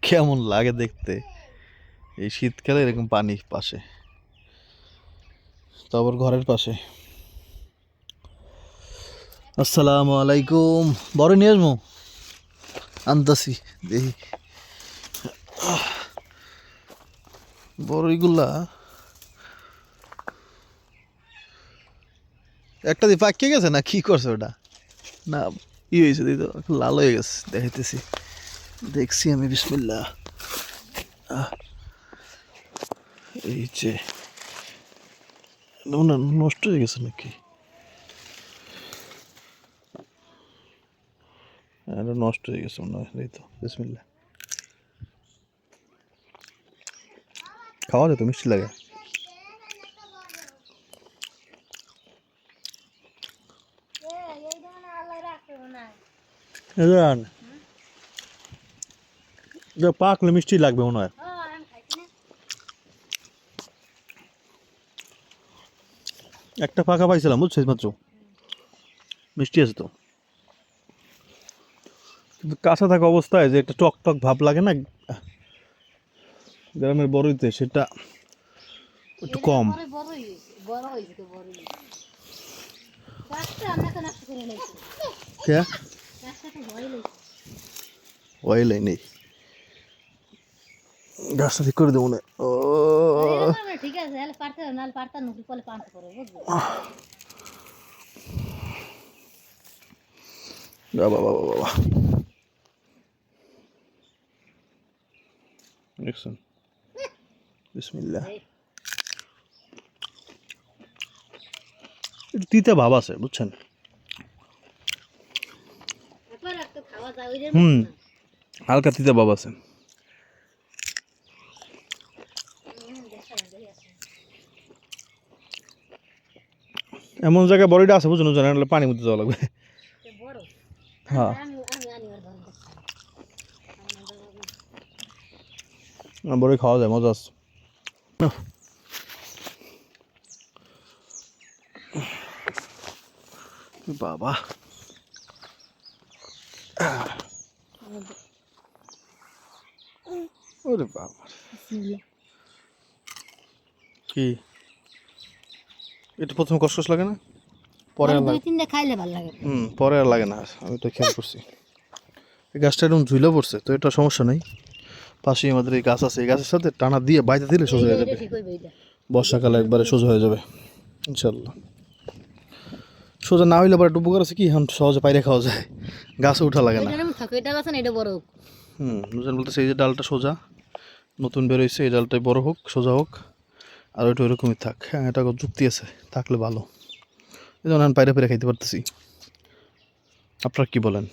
কেমন লাগে দেখতে এই শীতকালে এরকম পানি পাশে, তারপর ঘরের পাশে। আসসালামু আলাইকুম। বড় নিয়ে আসবো, আনতাছি দেখি। বড়ইগুলা একটা দিয়ে পাকিয়ে গেছে না কি করছে ওটা, না ই হয়েছে দিদি তো লাল হয়ে গেছে, দেখাইতেছি দেখছি আমি। বিসমিল্লাহ। এই যে না নষ্ট হয়ে গেছে নাকি, এটা নষ্ট হয়ে গেছে মনে হয়। এই তো বিসমিল্লাহ। খাওয়া যেত, মিষ্টি লাগে। পাকলে মিষ্টি লাগবে মনে হয়। একটা পাকা পাইছিলাম বুঝছিস মাত্র, মিষ্টি আছে তো, কিন্তু কাঁচা থাকা অবস্থায় যে একটা টক টক ভাব লাগে না গ্রামের বড়ইতে, সেটা একটু কম। ওয়াইলাই নেই, গাছটা ঠিক করে দেবো না। ও ঠিক আছে, পারতা নুকি পলে পান্ত করে বুঝবো। বাবা বাবা বাবা, দেখছেন? বিসমিল্লাহ। একটু তিতা ভাব আছে বুঝছেন। হালকা তিতা ভাব আছে। এমন জায়গায় বড়িটা আছে বুঝুন, জানেন পানি মধ্যে যাওয়া লাগবে। হ্যাঁ, বড়ি খাওয়া যায়, মজা আছে। বাবা ওরে বাবা, কি এটা প্রথমে কষ্ট লাগে না, পরে আর লাগে। খাইলে ভালো লাগে। পরে আর লাগে না। আমি তো খেয়াল করছি এই গাছটা এরকম ঝুলে পড়ছে, তো এটা সমস্যা নেই। পাশেই আমাদের এই গাছ আছে, এই গাছের সাথে টানা দিয়ে বাইরে দিলে সোজা হয়ে যাবে। বর্ষাকালে একবারে সোজা হয়ে যাবে ইনশাল্লাহ। সোজা না হইলে আবার একটু উপকার আছে কি, এখন সহজে পাইরে খাওয়া যায়, গাছে উঠা লাগে না। বুঝলেন বলতেছে এই যে ডালটা সোজা নতুন বেরোইছে, এই ডালটাই বড় হোক, সোজা হোক, আর ওইটা ওইরকমই থাক। হ্যাঁ, এটা যুক্তি আছে, থাকলে ভালো। এই জন্য আমি পাইরে খাইতে পারতেছি। আপনারা কি বলেন?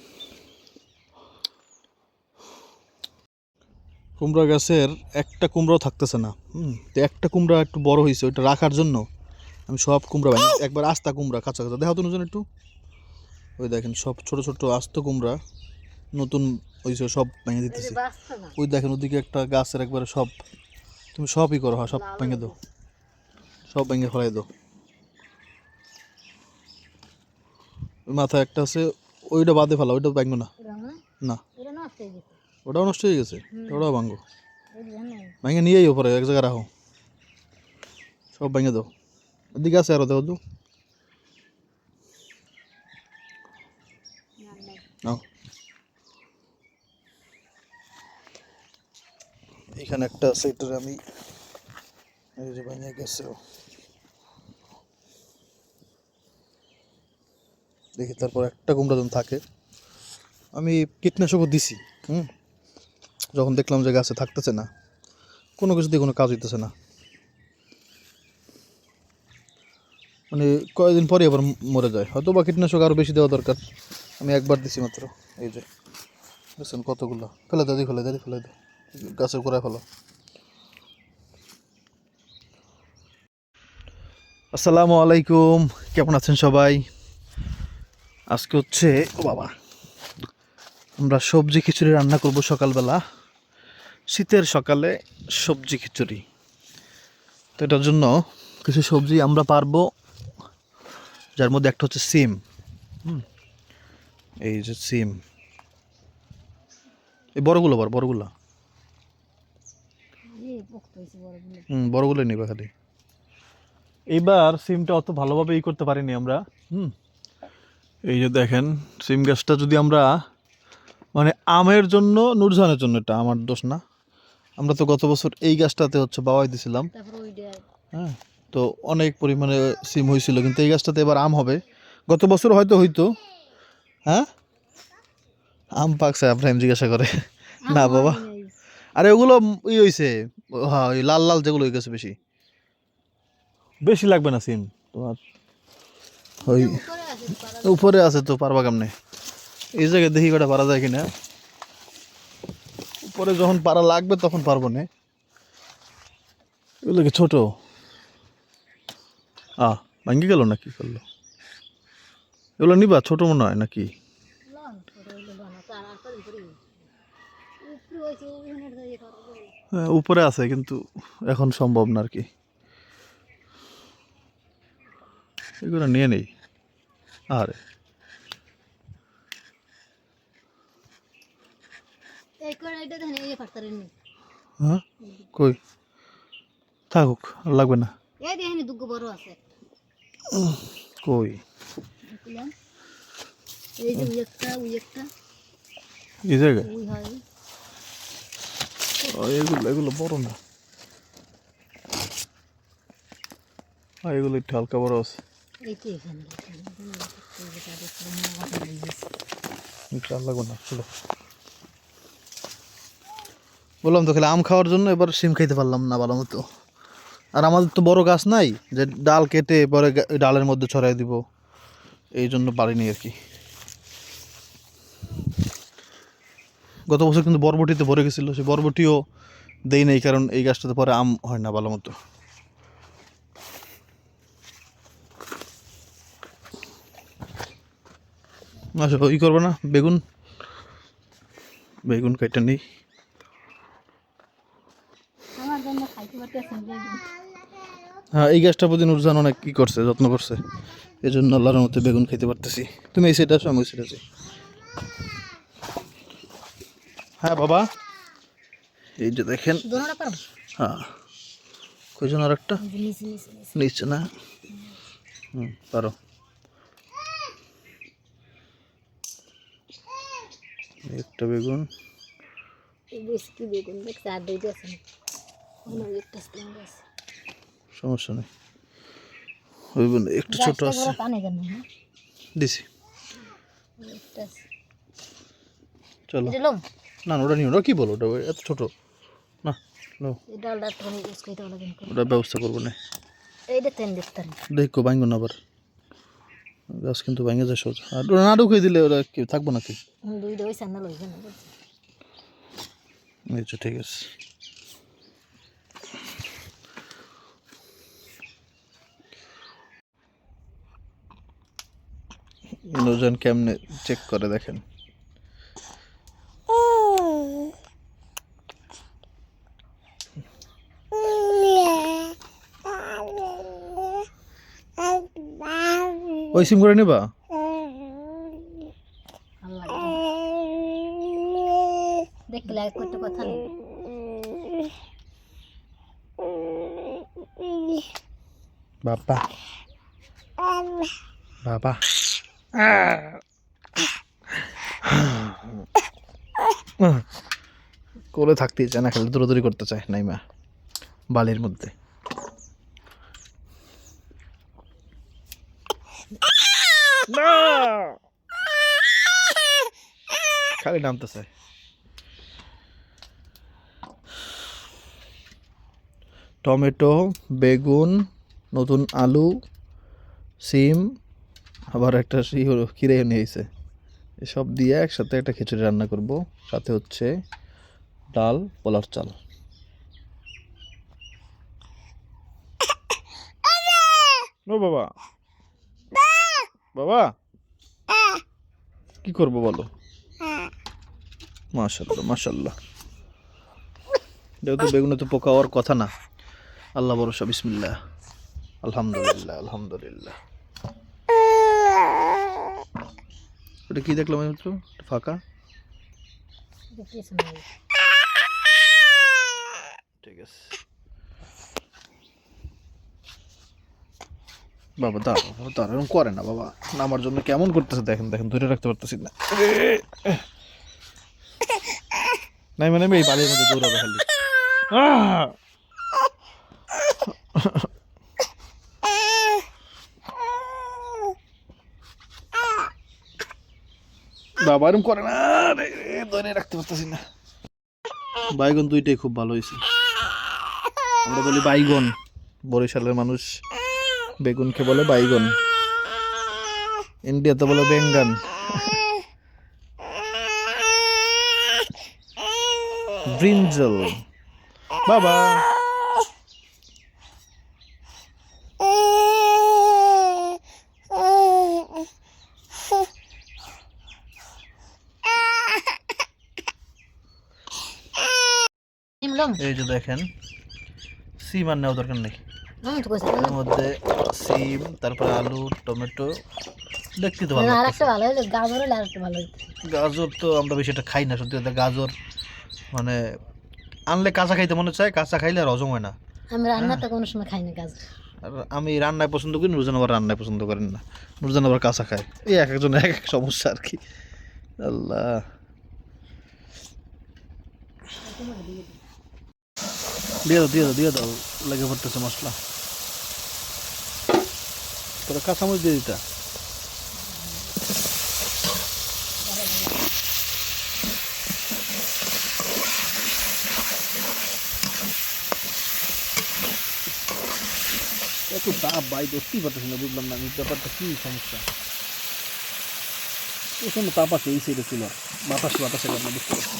কুমড়া গাছের একটা কুমড়াও থাকতেছে না। তো একটা কুমড়া একটু বড় হয়েছে, ওইটা রাখার জন্য আমি সব কুমড়া একবার আস্তা কুমড়া কাঁচা কাঁচা দেখাও তো নজন একটু। ওই দেখেন সব ছোট ছোট আস্ত কুমড়া নতুন হয়েছে, সব ভেঙে দিতেছি। ওই দেখেন ওদিকে একটা গাছের একবারে সব, তুমি সবই করো, হ্যাঁ সব ভেঙে দাও, সব ভেঙে ফেলাই দাও। ওই মাথায় একটা আছে, ওইটা বাদে ফেলা, ওইটা ভাঙবো না। না, ওটাও নষ্ট হয়ে গেছে, ওটাও ভাঙবো। ভেঙে নিয়েই ওপরে এক জায়গায় রাখো, সব ভেঙে দাও। ওদিকে আছে আরো, দেখো তো। এখানে একটা আছে, এটার আমি এই যে ভেঙে গেছে, দেখি তারপর একটা কুমড়া যখন থাকে। আমি কীটনাশকও দিছি, যখন দেখলাম যে গাছে থাকতেছে না, কোনো কিছুতেই কোনো কাজ হইতেছে না, মানে কয়েকদিন পরে আবার মরে যায়। হয়তো বা কীটনাশক আরও বেশি দেওয়া দরকার, আমি একবার দিছি মাত্র। এই যে বুঝছেন কতগুলো, ফেলে দাদি ফেলে দাদি ফেলে দাও, গাছের গোড়ায় ফেলো। আসসালামু আলাইকুম, কেমন আছেন সবাই? আজকে হচ্ছে ও বাবা, আমরা সবজি খিচুড়ি রান্না করব সকালবেলা, শীতের সকালে সবজি খিচুড়ি। তো এটার জন্য কিছু সবজি আমরা পারবো, যার মধ্যে একটা হচ্ছে সিম। এই যে সিম, এই বড়গুলো বড়গুলো, হয়েছে বড়গুলো। বড়গুলো নিবা খালি। এইবার সিমটা অত ভালোভাবে করতে পারিনি আমরা। এই যে দেখেন সিম গাছটা যদি আমরা মানে আমের জন্য, নুরজানের জন্য, এটা আমার দোষ না। আমরা তো গত বছর এই গাছটাতে হচ্ছে বাওয়াই দিছিলাম। তারপর ওইটা হ্যাঁ, তো অনেক পরিমাণে সিম হয়েছিল, কিন্তু এই গাছটাতে এবার আম হবে। গত বছর হয়তো হইতো। হ্যাঁ, আম পাকছে আপনার জিজ্ঞাসা করে। না বাবা, আরে ওগুলো হয়েছে। হ্যাঁ, ওই লাল লাল যেগুলো হয়ে গেছে, বেশি বেশি লাগবে না সিম তোমার। ওই উপরে আছে তো, পারবা কেমনে? এই জায়গায় দেখি কটা পারা যায় কিনা। উপরে যখন পারা লাগবে তখন পারবো না। এগুলো কি ছোট? ভাঙ্গি গেল না কি করলো? এগুলো নিবা? ছোট মনে হয় নাকি? হ্যাঁ, উপরে আছে কিন্তু এখন সম্ভব না আর কি। এগুলো নিয়ে নেই। আরে হ্যাঁ, কই থাকুক, আর লাগবে না। বড় আছে কই এই যে একটা এই জায়গায়? ওই হয় এগুলো এগুলো বড় না। এগুলো একটু হালকা বড় আছে। এইটা এখানে একটু আর লাগবে না, চলো। বললাম তো খালি আম খাওয়ার জন্য এবার সিম খাইতে পারলাম না ভালো মতো। আর আমাদের তো বড় গাছ নাই যে ডাল কেটে পরে ডালের মধ্যে ছড়াই দিব, এই জন্য পারিনি আর কি। গত বছর কিন্তু বরবটিতে ভরে গেছিলো, সেই বরবটিও দেই নাই, কারণ এই গাছটাতে পরে আম হয় না ভালো মতো। আচ্ছা, ওই করবো না, বেগুন বেগুন কেটে নেই। আমার জন্য খাইতে পারতেছেন। হ্যাঁ, এই গাছটা প্রতি নুরজান অনেক কি করছে, যত্ন করছে, এই জন্য আল্লাহর মতো বেগুন খেতে পারতেছি। তুমি এই সেটা আসো, আমি ওই সেটা আছি। হ্যাঁ বাবা, এই যে দেখেন। হ্যাঁ, কয়জন? আর একটা নিচ্ছে না? পারো। একটা বেগুন, সমস্যা নেই। ওই বোন একটু ছোট আছে, দিছি। চলো না, ওটা নিও। ওটা কি বলো? ওটা এত ছোট না, ওটা ব্যবস্থা করবো না। দেখো ভাঙবো না আবার, গাছ কিন্তু ভাঙে যায় সোজা। আর ওটা না ঢুকিয়ে দিলে ওরা কি থাকবো নাকি? আচ্ছা, ঠিক আছে। নুরজান কেমনে চেক করে দেখেন। ওই সিম করে নিবা? দেখলে একটা কথা নেই। বাবা বাবা, কোলে থাকতেই চায় না, খালি দৌড়াদৌড়ি করতে চায় নাইমা বালির মধ্যে। খালি নামতে চায়। টমেটো, বেগুন, নতুন আলু, সিম, আবার একটা কিরে নিয়েছে, এসব দিয়ে একসাথে একটা খিচুড়ি রান্না করব। সাথে হচ্ছে ডাল, পোলার চাল। ও বাবা, বাবা কি করবো বলো? মাশাল্লাহ মাশাল্লাহ। যেহেতু বেগুনে তো পোকা হওয়ার কথা না, আল্লাহ ভরসা, বিসমিল্লাহ, আলহামদুলিল্লাহ আলহামদুলিল্লাহ। ওটা কি দেখলাম মাত্র? ফাঁকা। ঠিক আছে। বাবা দাঁড়াও বাবা, দাঁড়াও, এরকম করে না বাবা, আমার জন্য কেমন করতেছে দেখেন দেখেন, ধরে রাখতে পারতেছি না। নাই মানে এই বাড়ির মধ্যে দৌড়াবে খালি। আহ! বাবা এরকম করে না রে, ধরে রাখতে পারতেছি না। বাইগন দুইটাই খুব ভালো হয়েছে। আমরা বলি বাইগন, বরিশালের মানুষ বেগুনকে বলে বাইগন, ইন্ডিয়াতে বলে বেঙ্গান। ব্রিঞ্জল বাবা, নিমলম এই যে দেখেন সিম আর নেওয়া দরকার নেই, আমি তো কইছি এর মধ্যে সিম, তারপরে আলু, টমেটো, দেখতে তো ভালো না, লাগতেছে। আরেকটা ভালো হলো, গাজর হলে আরেকটা ভালো হতো। গাজর তো আমরা বেশি একটা খাই না সত্যি কথা, গাজর মানে আনলে কাঁচা খাইতে মনে চায়, কাঁচা খাইলে আর হজম হয় না। আমি রান্নাতে কোনো সময় খাই না গাজর। আর আমি রান্নায় পছন্দ করি, নুরজান আবার রান্নায় পছন্দ করেন না, নুরজান আবার কাঁচা খায়। এই এক একজনের এক এক সমস্যা আর কি। আল্লাহ, দিয়ে দাও লেগে পড়তেছে মশলা। তোরা কাঁচামরিচ দিয়ে দিতা। এত তাপ ভাই, ধরতেই পারতেছি না, বুঝলাম না আমি ব্যাপারটা কি সমস্যা। প্রচন্ড তাপ আছে এই সাইডে, চুলার বাতাসে কারণে বুঝতে পারছি।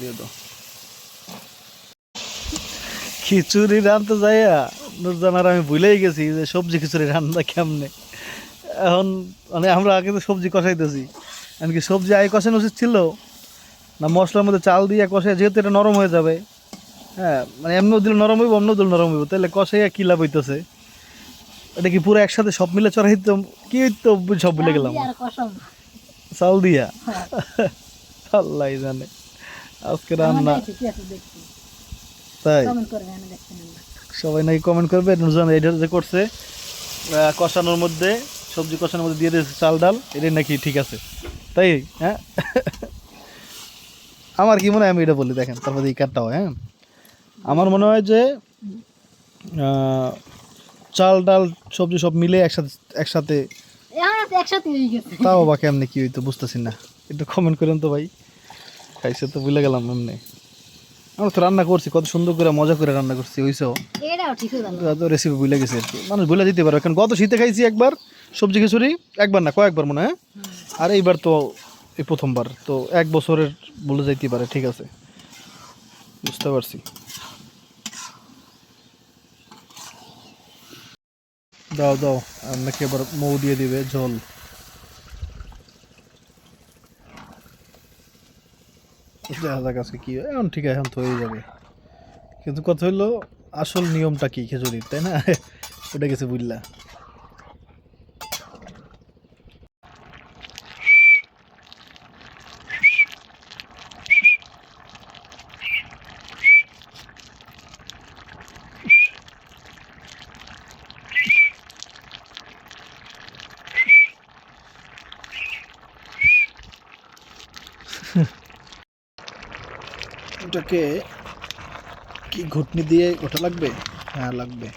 দিয়ে দাও। খিচুড়ি রান্নতে যাইয়া নুরজান আর আমি ভুলেই গেছি যে সবজি খিচুড়ি রান্না কেমনে। এখন মানে আমরা আগে তো সবজি কষাইতেছি, এমনকি সবজি আগে কষানো উচিত ছিল না, মশলার মধ্যে চাল দিয়ে কষাই, যেহেতু এটা নরম হয়ে যাবে। হ্যাঁ মানে এমনিও দিল নরম হইব, অন্য দিল নরম হইব, তাহলে কষাইয়া কী লাভ হইতেছে? এটা কি পুরো একসাথে সব মিলে চড়াইতো কি হইতো, সব ভুলে গেলাম। আর কসম চাল দিয়া আল্লাহ জানে আজকে রান্না। তাই কমেন্ট করবে, আমি দেখছি না। সবাই নাকি কমেন্ট করবে নুরজান এটা যে করছে, কষানোর মধ্যে, সবজি কষানোর মধ্যে দিয়ে দিয়েছে চাল ডাল, এটাই নাকি ঠিক আছে। তাই হ্যাঁ, আমার কি মনে হয়, আমি এটা বলি দেখেন, তারপরে এই কাটটা হয়। হ্যাঁ, আমার মনে হয় যে চাল ডাল সবজি সব মিলে একসাথে আমার তো একসাথে হয়ে গেছে। তাও বা কেমনি কি হইতো বুঝতেছি না, একটু কমেন্ট করেন তো ভাই। খাইছে তো ভুলে গেলাম এমনি। আমরা তো রান্না করছি, কত সুন্দর করে মজা করে রান্না করছি, হইছেও এটাও ঠিক হয়ে গেল। তো রেসিপি ভুলে গেছে আর কি, মানুষ ভুলে যেতে পারে। কারণ গত শীতে খাইছি একবার সবজি খিচুড়ি, একবার না কয়েকবার মনে হয়, আর এইবার তো এই প্রথমবার, তো এক বছরের ভুলে যাইতে পারে, ঠিক আছে বুঝতে পারছি। দাও নাকি এবার মৌ দিয়ে দিবে ঝোল। দেখা যাক আজকে কি হয়। এখন ঠিক আছে, এখন তো হয়ে যাবে, কিন্তু কথা হইলো আসল নিয়মটা কি খিচুড়ির, তাই না? ওটা গেছে বুঝলা। ওটাকে কি ঘুটনি দিয়ে ওটা লাগবে? হ্যাঁ লাগবে।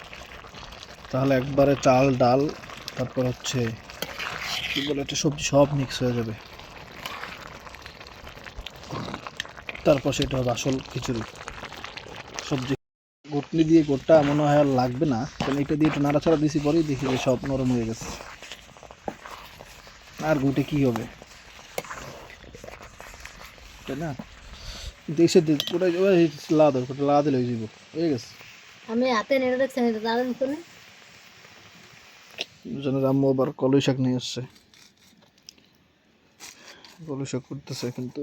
তাহলে একবারে চাল ডাল, তারপর হচ্ছে কি বলে একটা সবজি, সব মিক্স হয়ে যাবে, তারপর সেটা হবে আসল খিচুড়ি। সবজি ঘুটনি দিয়ে গোটা মনে হয় আর লাগবে না, কারণ এটা দিয়ে একটু নাড়াচাড়া দিয়েছি, পরেই দেখি যে সব নরম হয়ে গেছে। আর ঘুটে কি হবে, তাই না? দেশে ওটা লা দিলে হয়ে যাব, হয়ে গেছে। আমি হাতে নেড়ে দেখছি, দাঁড়ান তো না। জানে আম্মু আবার কলই শাক নিয়ে আসছে, কলই শাক করতেছে, কিন্তু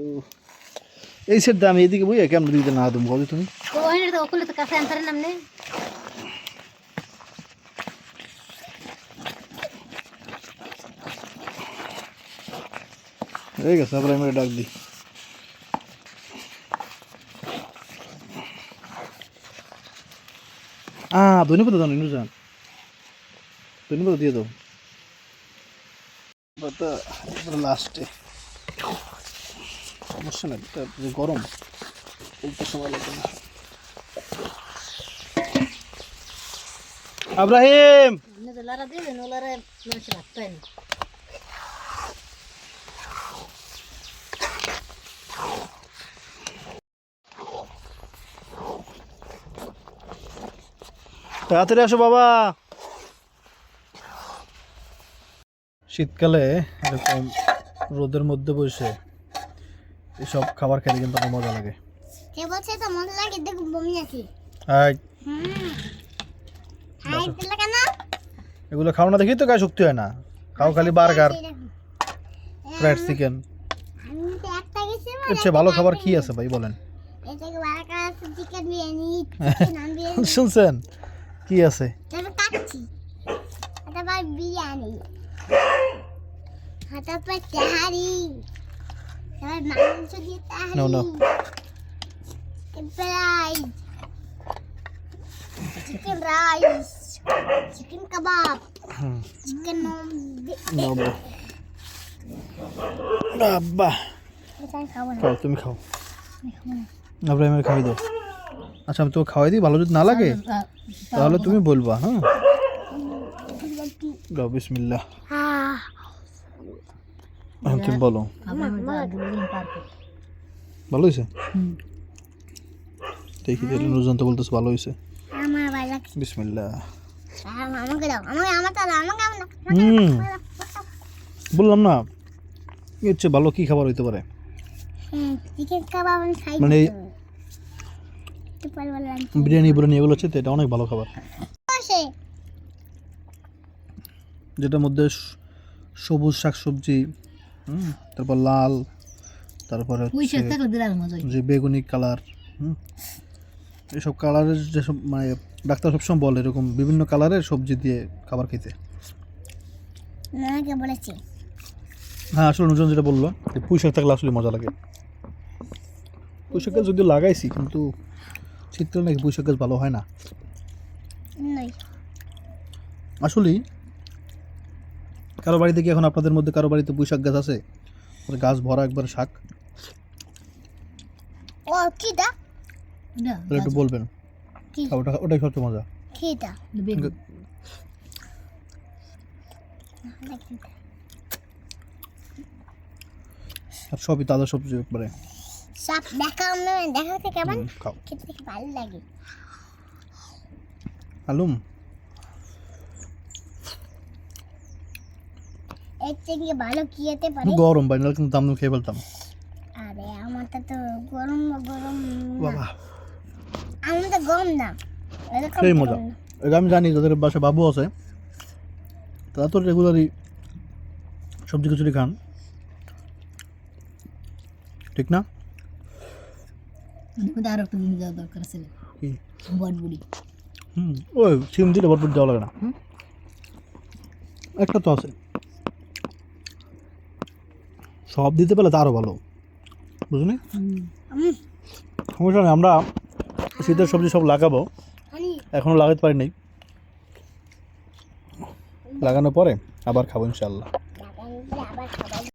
এই সেট দাম এদিকে বইয়া কেমন দিতে না তুমি বলো তুমি। তো ওইনে তো ওকুলে তো কাছে আনতারে নামনে। হয়ে গেছে, আবার আমি ডাক দিই। ধনে পাতা দাও না নুরজান, ধনে পাতা দিয়ে দাও। পাতা লাস্টে সমস্যা নেই, এটা যে গরম বলতে সময় লাগবে না। আব্রাহিম লারা দিবেন ওলারে মানুষ রাখতেন তাড়াতাড়ি আসো বাবা। শীতকালে এরকম রোদের মধ্যে বসে এসব খাবার খেতে কিন্তু আমার মজা লাগে। কে বলছে তো মজা লাগে দেখো বমি আছে হাই, হাই দিলা কেন এগুলো খাও না দেখি তো গায়ে শক্তি হয় না। খাও খালি বার্গার, ফ্রাইড চিকেন। আমি তো একটা গেছি এর চেয়ে ভালো খাবার কি আছে ভাই বলেন? এটাকে burger chicken biryani chicken biryani শুনছেন কি আছে? তবে কাচ্ছি এটা ভাই বিরিয়ানি হাতা পর তেহারি তারপর মাংস দিয়ে তেহারি No, no. Fried chicken rice chicken কাবাব চিকেন নবো বাবা, খাবো না খাও তুমি খাও। আব্রাহিমের খাওয়াই দাও। আচ্ছা আমি তোকে খাওয়াই দিই, ভালো যদি না লাগে তাহলে তুমি বলবা। হ্যাঁ দাও বিসমিল্লাহ। হ্যাঁ তুমি বলো। ভালো হয়েছে? দেখি তাহলে নুরজান তো বলতেছে ভালো হয়েছে। আমার ভালো লাগছে বিসমিল্লাহ। আমাকে দাও আমাকে বললাম না এর চেয়ে ভালো কি খাবার হইতে পারে? চিকেন কাবাব আমি খাই মানে তো পারবো না বিরিয়ানি বিরিয়ানি এগুলো হচ্ছে তো এটা অনেক ভালো খাবার, বসে যেটার মধ্যে সবুজ শাকসবজি, তারপর লাল, তারপরে হচ্ছে যে বেগুনি কালার, এসব কালারের যেসব মানে ডাক্তার সবসময় বলে এরকম বিভিন্ন কালারের সবজি দিয়ে খাবার খেতে। আমাকে বলেছে হ্যাঁ আসলে নুরজান যেটা বললো যে পুঁই শাক থাকলে আসলে মজা লাগে। পুঁই শাক গাছ যদিও লাগাইছি কিন্তু শীতকালে নাকি পুঁই শাক গাছ ভালো হয় না। নই আসলেই কারো বাড়িতে কি এখন আপনাদের মধ্যে কারো বাড়িতে পুঁই শাক গাছ আছে? গাছ ভরা একবার শাক, ও কিটা তাহলে একটু বলবেন। কি ওটাই সবচেয়ে মজা। কিটা আর সবই তাজা সবজি একবারে। সব দেখাতে কেমন খাও খেতে দেখে ভালো লাগে আলুম। এর থেকে ভালো কি হতে পারে? গরম ভাই নাহলে কিন্তু দাম খেয়ে ফেলতাম। আরে আমারটা তো গরম গরম বাবা আমার তো গরম না এরকম সেই মজা। এটা আমি জানি যাদের বাসায় বাবু আছে তারা তো রেগুলারই সবজি খিচুড়ি খান, ঠিক না? আরো একটা দিন যাওয়া দরকার আছে কি বটবুড়ি ওই সিম দিলে বটবট দেওয়া লাগে না। একটা তো আছে, সব দিতে পারলে তো আরও ভালো, বুঝলি? সমস্যা নেই, আমরা শীতের সবজি সব লাগাবো, এখনও লাগাতে পারি নাই, লাগানোর পরে আবার খাবো ইনশাল্লাহ।